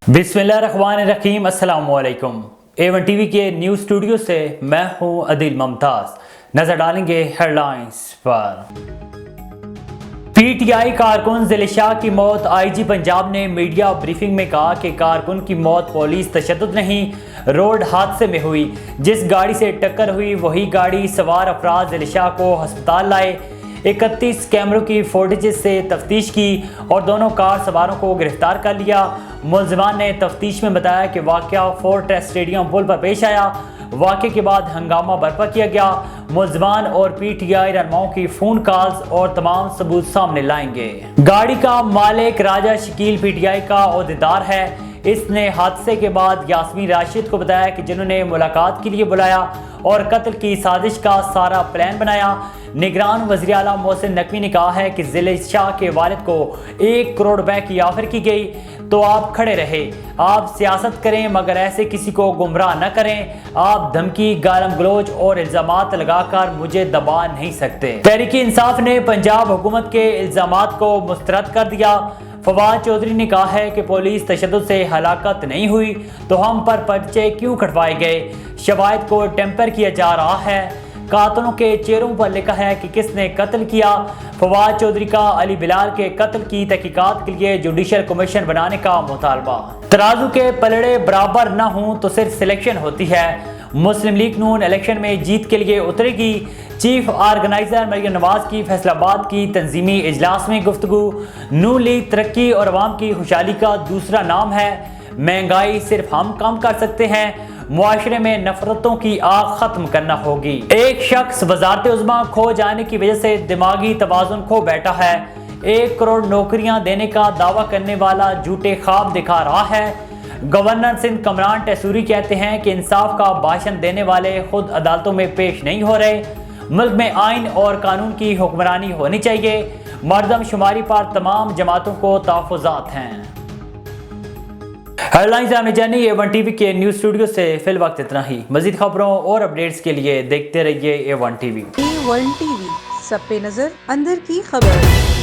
बिस्मिल्लाहिर्रहमानिर्रहीम। अस्सलाम वालेकुम। A1 टीवी के न्यूज़ स्टूडियो से मैं हूं अदिल मुमताज़। नजर डालेंगे हेडलाइंस पर। PTI कारकुन ज़िलिशाह की मौत। IG पंजाब ने मीडिया ब्रीफिंग में कहा कि कारकुन की मौत पुलिस तशद्दुद नहीं, रोड हादसे में हुई। जिस गाड़ी से टक्कर हुई वही गाड़ी सवार अफराद ज़िलिशाह को अस्पताल लाए। 31 कैमरों की फुटेज से तफ्तीश की और दोनों कार सवारों को गिरफ्तार कर लिया। मुलज़िमान ने तफ्तीश में बताया कि वाक़या फोर्ट्रेस स्टेडियम पुल पर पेश आया। वाक़े के बाद हंगामा बर्पा किया गया। मुलज़िमान और PTI रहनुमाओं की फ़ोन कॉल्स और तमाम सबूत सामने लाएंगे। गाड़ी का मालिक राजा शकील PTI का ओहदेदार है। इसने हादसे के बाद यास्मीन राशिद को बताया कि जिन्होंने मुलाकात के लिए बुलाया और कत्ल की साजिश का सारा प्लान बनाया। निगरान वज़ीर आला मोहसिन नकवी ने कहा है कि ज़िलिशाह के वालिद को 1 करोड़ रुपए की ऑफर की गई तो आप खड़े रहे। आप सियासत करें मगर ऐसे किसी को गुमराह न करें। आप धमकी, गालम गलोच और इल्ज़ामात लगाकर मुझे दबा नहीं सकते। तहरीक-ए इंसाफ ने पंजाब हुकूमत के इल्ज़ामात को मुस्तरद कर दिया। फवाद चौधरी ने कहा है कि पुलिस तशद्दुद से हलाकत नहीं हुई तो हम पर पर्चे क्यों कटवाए गए। शवाहिद को टेम्पर किया जा रहा है। कातलों के चेहरों पर लिखा है कि किसने कत्ल किया। फवाद चौधरी का अली बिलाल के कत्ल की तहकीकात के लिए जुडिशल कमीशन बनाने का मुतालबा। तराजू के पलड़े बराबर न हों तो सिर्फ सिलेक्शन होती है। मुस्लिम लीग नून इलेक्शन में जीत के लिए उतरेगी। चीफ ऑर्गेनाइजर मरियम नवाज की फैसलाबाद की तंजीमी इजलास में गुफ्तगू। नून लीग तरक्की और अवाम की खुशहाली का दूसरा नाम है। महंगाई सिर्फ हम कम कर सकते हैं। मुआशरे में नफरतों की आग खत्म करना होगी। एक शख्स वजारत उज़्मा खो जाने की वजह से दिमागी तवाज़ुन खो बैठा है। 1 करोड़ नौकरियां देने का दावा करने वाला झूठे ख्वाब दिखा रहा है। गवर्नर सिंध कमरान टेसूरी कहते हैं कि इंसाफ का भाषण देने वाले खुद अदालतों में पेश नहीं हो रहे। मुल्क में आइन और कानून की हुक्मरानी होनी चाहिए। मर्दम शुमारी पर तमाम जमातों को तहफ़्फ़ुज़ात हैं। हेडलाइंस आपने जानी। A1 टीवी के न्यूज़ स्टूडियो से फिल वक्त इतना ही। मज़ीद खबरों और अपडेट्स के लिए देखते रहिए A1 टीवी। A1 टीवी, सब पे नजर, अंदर की खबर।